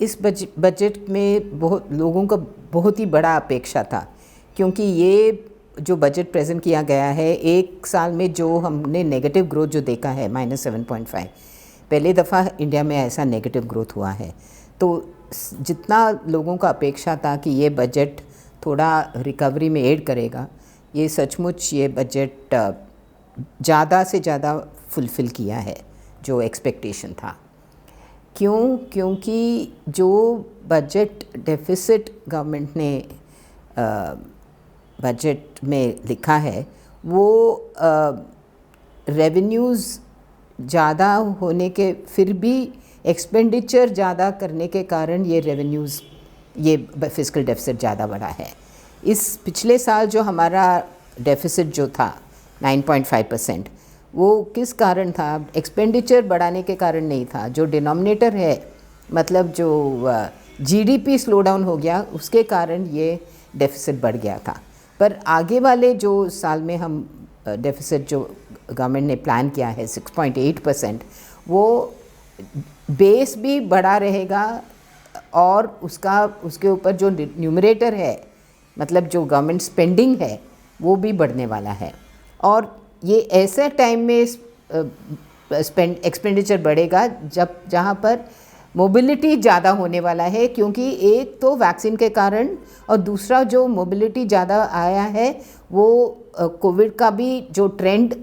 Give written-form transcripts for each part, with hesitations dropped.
इस बजट में बहुत लोगों का बहुत ही बड़ा अपेक्षा था, क्योंकि ये जो बजट प्रेजेंट किया गया है, एक साल में जो हमने नेगेटिव ग्रोथ जो देखा है -7.5, पहली दफ़ा इंडिया में ऐसा नेगेटिव ग्रोथ हुआ है। तो जितना लोगों का अपेक्षा था कि ये बजट थोड़ा रिकवरी में ऐड करेगा, ये सचमुच ये बजट ज़्यादा से ज़्यादा फुलफ़िल किया है जो एक्सपेक्टेशन था। क्योंकि जो बजट डेफिसिट गवर्नमेंट ने बजट में लिखा है, वो रेवेन्यूज़ ज़्यादा होने के फिर भी एक्सपेंडिचर ज़्यादा करने के कारण ये फिस्कल डेफिसिट ज़्यादा बढ़ा है। इस पिछले साल जो हमारा डेफिसिट जो था 9.5%, वो किस कारण था? एक्सपेंडिचर बढ़ाने के कारण नहीं था। जो डिनोमिनेटर है, मतलब जो जीडीपी स्लो डाउन हो गया, उसके कारण ये डेफिसिट बढ़ गया था। पर आगे वाले जो साल में हम डेफिसिट जो गवर्नमेंट ने प्लान किया है 6.8%, वो बेस भी बड़ा रहेगा और उसके ऊपर जो न्यूमरेटर है, मतलब जो गवर्नमेंट स्पेंडिंग है, वो भी बढ़ने वाला है। और ये ऐसे टाइम में एक्सपेंडिचर बढ़ेगा जहाँ पर मोबिलिटी ज़्यादा होने वाला है, क्योंकि एक तो वैक्सीन के कारण और दूसरा जो मोबिलिटी ज़्यादा आया है, वो कोविड का भी जो ट्रेंड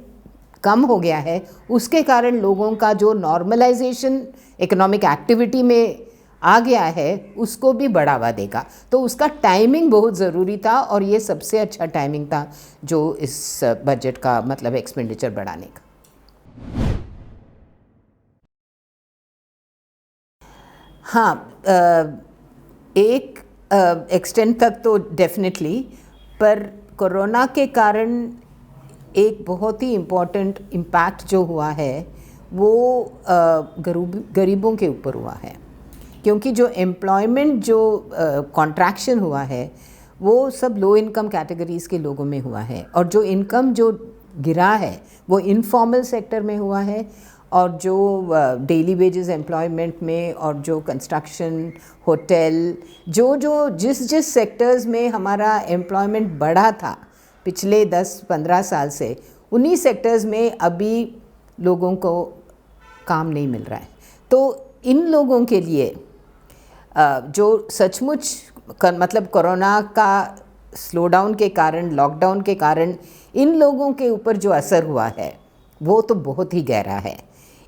कम हो गया है, उसके कारण लोगों का जो नॉर्मलाइजेशन इकोनॉमिक एक्टिविटी में आ गया है, उसको भी बढ़ावा देगा। तो उसका टाइमिंग बहुत ज़रूरी था और ये सबसे अच्छा टाइमिंग था जो इस बजट का मतलब एक्सपेंडिचर बढ़ाने का। हाँ, एक एक्सटेंट तक तो डेफिनेटली, पर कोरोना के कारण एक बहुत ही इम्पॉर्टेंट इम्पैक्ट जो हुआ है, वो गरीबों के ऊपर हुआ है। क्योंकि जो एम्प्लॉयमेंट जो कॉन्ट्रैक्शन हुआ है, वो सब लो इनकम कैटेगरीज़ के लोगों में हुआ है, और जो इनकम जो गिरा है वो इनफॉर्मल सेक्टर में हुआ है, और जो डेली वेजेस एम्प्लॉयमेंट में, और जो कंस्ट्रक्शन, होटल, जिस सेक्टर्स में हमारा एम्प्लॉयमेंट बढ़ा था पिछले 10-15 साल से, उन्हीं सेक्टर्स में अभी लोगों को काम नहीं मिल रहा है। तो इन लोगों के लिए जो सचमुच मतलब कोरोना का स्लो डाउन के कारण, लॉकडाउन के कारण इन लोगों के ऊपर जो असर हुआ है, वो तो बहुत ही गहरा है।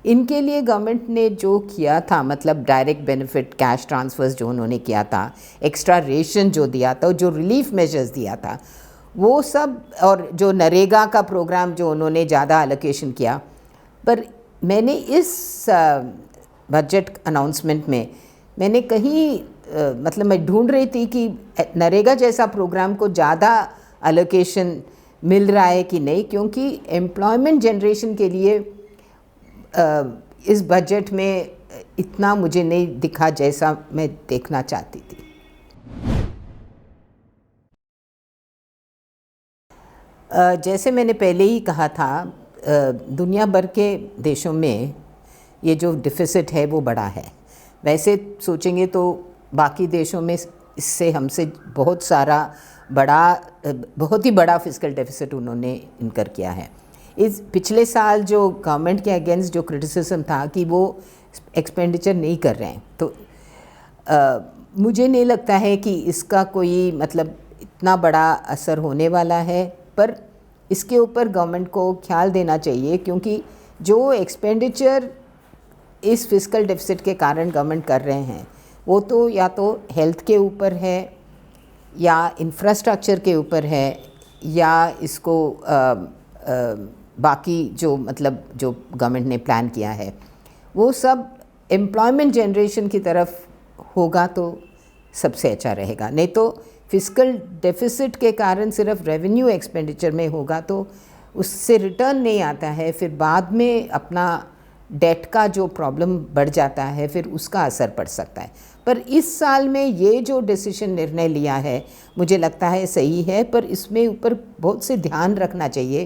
इनके लिए गवर्नमेंट ने जो किया था, मतलब डायरेक्ट बेनिफिट कैश ट्रांसफ़र्स जो उन्होंने किया था, एक्स्ट्रा रेशन जो दिया था, जो रिलीफ मेजर्स दिया था, वो सब, और जो नरेगा का प्रोग्राम जो उन्होंने ज़्यादा एलोकेशन किया। पर मैंने इस बजट अनाउंसमेंट में मैंने कहीं मतलब मैं ढूंढ रही थी कि नरेगा जैसा प्रोग्राम को ज़्यादा एलोकेशन मिल रहा है कि नहीं, क्योंकि एम्प्लॉयमेंट जनरेशन के लिए इस बजट में इतना मुझे नहीं दिखा जैसा मैं देखना चाहती थी। जैसे मैंने पहले ही कहा था, दुनिया भर के देशों में ये जो डिफिसिट है वो बड़ा है। वैसे सोचेंगे तो बाकी देशों में इससे हमसे बहुत ही बड़ा फिस्कल डेफिसिट उन्होंने इनकर किया है। इस पिछले साल जो गवर्नमेंट के अगेंस्ट जो क्रिटिसिज्म था कि वो एक्सपेंडिचर नहीं कर रहे हैं, तो मुझे नहीं लगता है कि इसका कोई मतलब इतना बड़ा असर होने वाला है। पर इसके ऊपर गवर्नमेंट को ख्याल देना चाहिए, क्योंकि जो एक्सपेंडिचर इस फिस्कल डेफिसिट के कारण गवर्नमेंट कर रहे हैं, वो तो या तो हेल्थ के ऊपर है, या इंफ्रास्ट्रक्चर के ऊपर है, या इसको बाकी जो मतलब जो गवर्नमेंट ने प्लान किया है, वो सब एम्प्लॉयमेंट जनरेशन की तरफ होगा तो सबसे अच्छा रहेगा। नहीं तो फिस्कल डेफिसिट के कारण सिर्फ रेवेन्यू एक्सपेंडिचर में होगा तो उससे रिटर्न नहीं आता है, फिर बाद में अपना डेट का जो प्रॉब्लम बढ़ जाता है, फिर उसका असर पड़ सकता है। पर इस साल में ये जो डिसीजन निर्णय लिया है, मुझे लगता है सही है, पर इसमें ऊपर बहुत से ध्यान रखना चाहिए,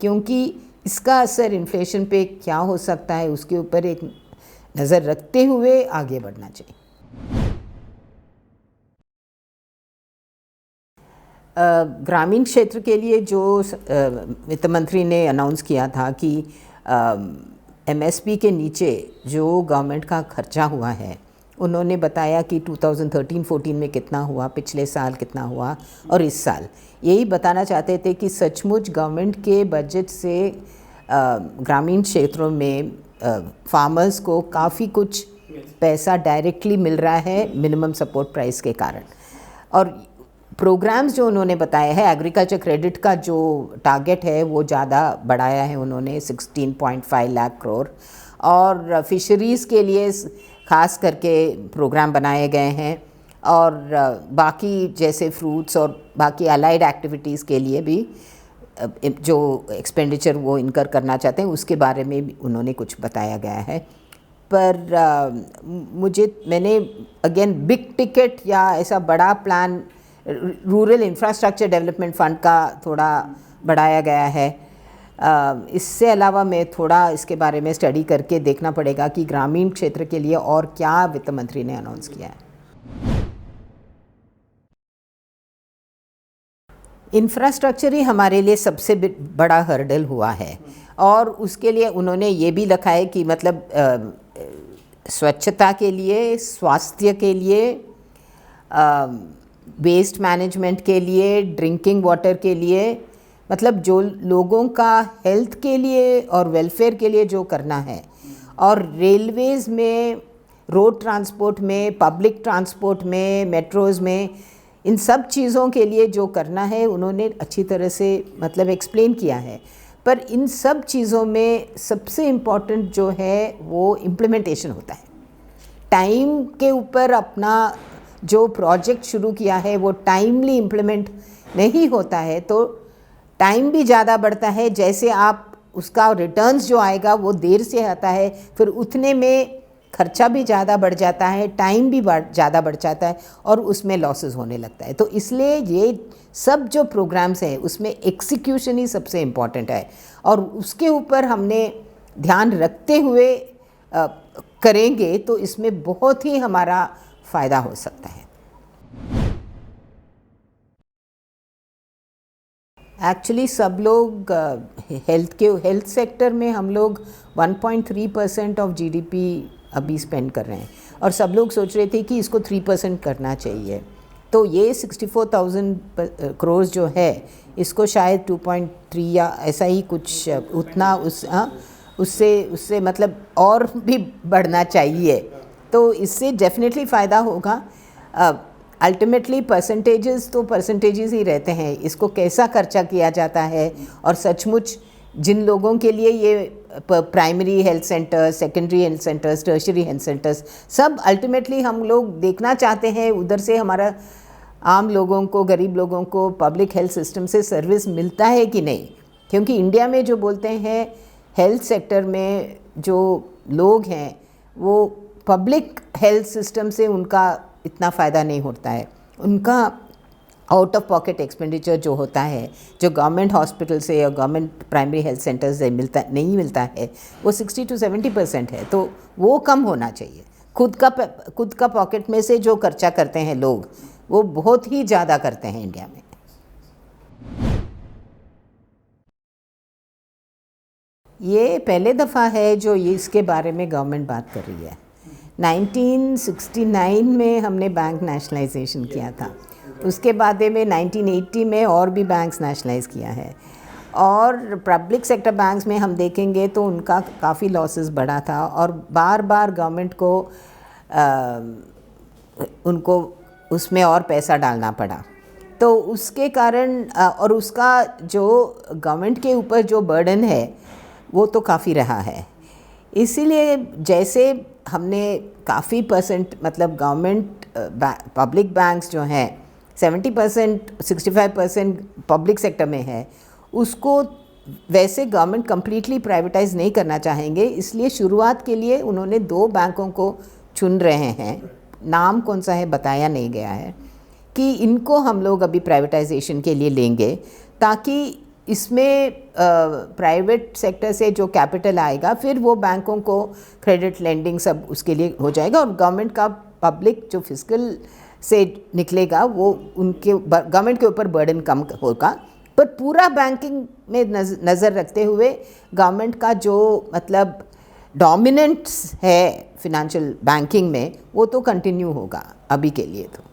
क्योंकि इसका असर इन्फ्लेशन पे क्या हो सकता है, उसके ऊपर एक नज़र रखते हुए आगे बढ़ना चाहिए। ग्रामीण क्षेत्र के लिए जो वित्त मंत्री ने अनाउंस किया था कि एमएसपी के नीचे जो गवर्नमेंट का खर्चा हुआ है, उन्होंने बताया कि 2013-14 में कितना हुआ, पिछले साल कितना हुआ और इस साल। यही बताना चाहते थे कि सचमुच गवर्नमेंट के बजट से ग्रामीण क्षेत्रों में फार्मर्स को काफ़ी कुछ पैसा डायरेक्टली मिल रहा है मिनिमम सपोर्ट प्राइस के कारण। और प्रोग्राम्स जो उन्होंने बताया है, एग्रीकल्चर क्रेडिट का जो टारगेट है वो ज़्यादा बढ़ाया है उन्होंने 16.5 लाख करोड़, और फिशरीज़ के लिए ख़ास करके प्रोग्राम बनाए गए हैं, और बाकी जैसे फ्रूट्स और बाकी अलाइड एक्टिविटीज़ के लिए भी जो एक्सपेंडिचर वो इनकर करना चाहते हैं उसके बारे में भी उन्होंने कुछ बताया गया है। पर मैंने अगेन बिग टिकट या ऐसा बड़ा plan rural infrastructure development fund का थोड़ा बढ़ाया गया है। इससे अलावा मैं थोड़ा इसके बारे में स्टडी करके देखना पड़ेगा कि ग्रामीण क्षेत्र के लिए और क्या वित्त मंत्री ने अनाउंस किया है। इंफ्रास्ट्रक्चर ही हमारे लिए सबसे बड़ा हर्डल हुआ है, और उसके लिए उन्होंने ये भी लिखा है कि मतलब स्वच्छता के लिए, स्वास्थ्य के लिए, वेस्ट मैनेजमेंट के लिए, ड्रिंकिंग वाटर के लिए, मतलब जो लोगों का हेल्थ के लिए और वेलफेयर के लिए जो करना है, और रेलवेज़ में, रोड ट्रांसपोर्ट में, पब्लिक ट्रांसपोर्ट में, मेट्रोज़ में, इन सब चीज़ों के लिए जो करना है उन्होंने अच्छी तरह से मतलब एक्सप्लेन किया है। पर इन सब चीज़ों में सबसे इम्पॉर्टेंट जो है वो इम्प्लीमेंटेशन होता है। टाइम के ऊपर अपना जो प्रोजेक्ट शुरू किया है वो टाइमली इम्प्लीमेंट नहीं होता है तो टाइम भी ज़्यादा बढ़ता है, जैसे आप उसका रिटर्न्स जो आएगा वो देर से आता है, फिर उतने में खर्चा भी ज़्यादा बढ़ जाता है, टाइम भी ज़्यादा बढ़ जाता है और उसमें लॉसेस होने लगता है। तो इसलिए ये सब जो प्रोग्राम्स हैं उसमें एग्जीक्यूशन ही सबसे इम्पॉर्टेंट है, और उसके ऊपर हमने ध्यान रखते हुए करेंगे तो इसमें बहुत ही हमारा फ़ायदा हो सकता है। एक्चुअली सब लोग हेल्थ सेक्टर में हम लोग 1.3% ऑफ जीडीपी अभी स्पेंड कर रहे हैं, और सब लोग सोच रहे थे कि इसको 3% करना चाहिए। तो ये 64,000 करोड़ जो है इसको शायद 2.3 या ऐसा ही कुछ उतना उससे मतलब और भी बढ़ना चाहिए, तो इससे डेफिनेटली फ़ायदा होगा। अल्टीमेटली परसेंटेजेस तो परसेंटेजेस ही रहते हैं, इसको कैसा खर्चा किया जाता है, और सचमुच जिन लोगों के लिए ये primary health centres, secondary health centres, tertiary health centres, सब अल्टीमेटली हम लोग देखना चाहते हैं उधर से हमारा आम लोगों को, गरीब लोगों को पब्लिक हेल्थ सिस्टम से सर्विस मिलता है कि नहीं। क्योंकि इंडिया में जो बोलते हैं हेल्थ सेक्टर में जो लोग हैं वो पब्लिक हेल्थ सिस्टम से उनका इतना फ़ायदा नहीं होता है, उनका आउट ऑफ पॉकेट एक्सपेंडिचर जो होता है, जो गवर्नमेंट हॉस्पिटल से या गवर्नमेंट प्राइमरी हेल्थ सेंटर से नहीं मिलता है, वो 60 to 70% है। तो वो कम होना चाहिए। खुद का पॉकेट में से जो खर्चा करते हैं लोग वो बहुत ही ज़्यादा करते हैं इंडिया में। ये पहले दफ़ा है जो ये इसके बारे में गवर्नमेंट बात कर रही है। 1969 में हमने बैंक नेशनलाइजेशन किया था, उसके बाद में 1980 में और भी बैंक्स नेशनलाइज किया है, और पब्लिक सेक्टर बैंक्स में हम देखेंगे तो उनका काफ़ी लॉसेस बढ़ा था, और बार बार गवर्नमेंट को उनको उसमें और पैसा डालना पड़ा। तो उसके कारण और उसका जो गवर्नमेंट के ऊपर जो बर्डन है वो तो काफ़ी रहा है। इसीलिए जैसे हमने काफ़ी परसेंट मतलब गवर्नमेंट पब्लिक बैंक्स जो हैं 70% 65% पब्लिक सेक्टर में है, उसको वैसे गवर्नमेंट कम्प्लीटली प्राइवेटाइज नहीं करना चाहेंगे। इसलिए शुरुआत के लिए उन्होंने 2 बैंकों को चुन रहे हैं, नाम कौन सा है बताया नहीं गया है, कि इनको हम लोग अभी प्राइवेटाइजेशन के लिए लेंगे, ताकि इसमें प्राइवेट सेक्टर से जो कैपिटल आएगा फिर वो बैंकों को क्रेडिट लेंडिंग सब उसके लिए हो जाएगा, और गवर्नमेंट का पब्लिक जो फिस्कल से निकलेगा वो उनके गवर्नमेंट के ऊपर बर्डन कम होगा। पर पूरा बैंकिंग में नज़र रखते हुए गवर्नमेंट का जो मतलब डोमिनेंस है फिनेंशियल बैंकिंग में वो तो कंटिन्यू होगा अभी के लिए तो।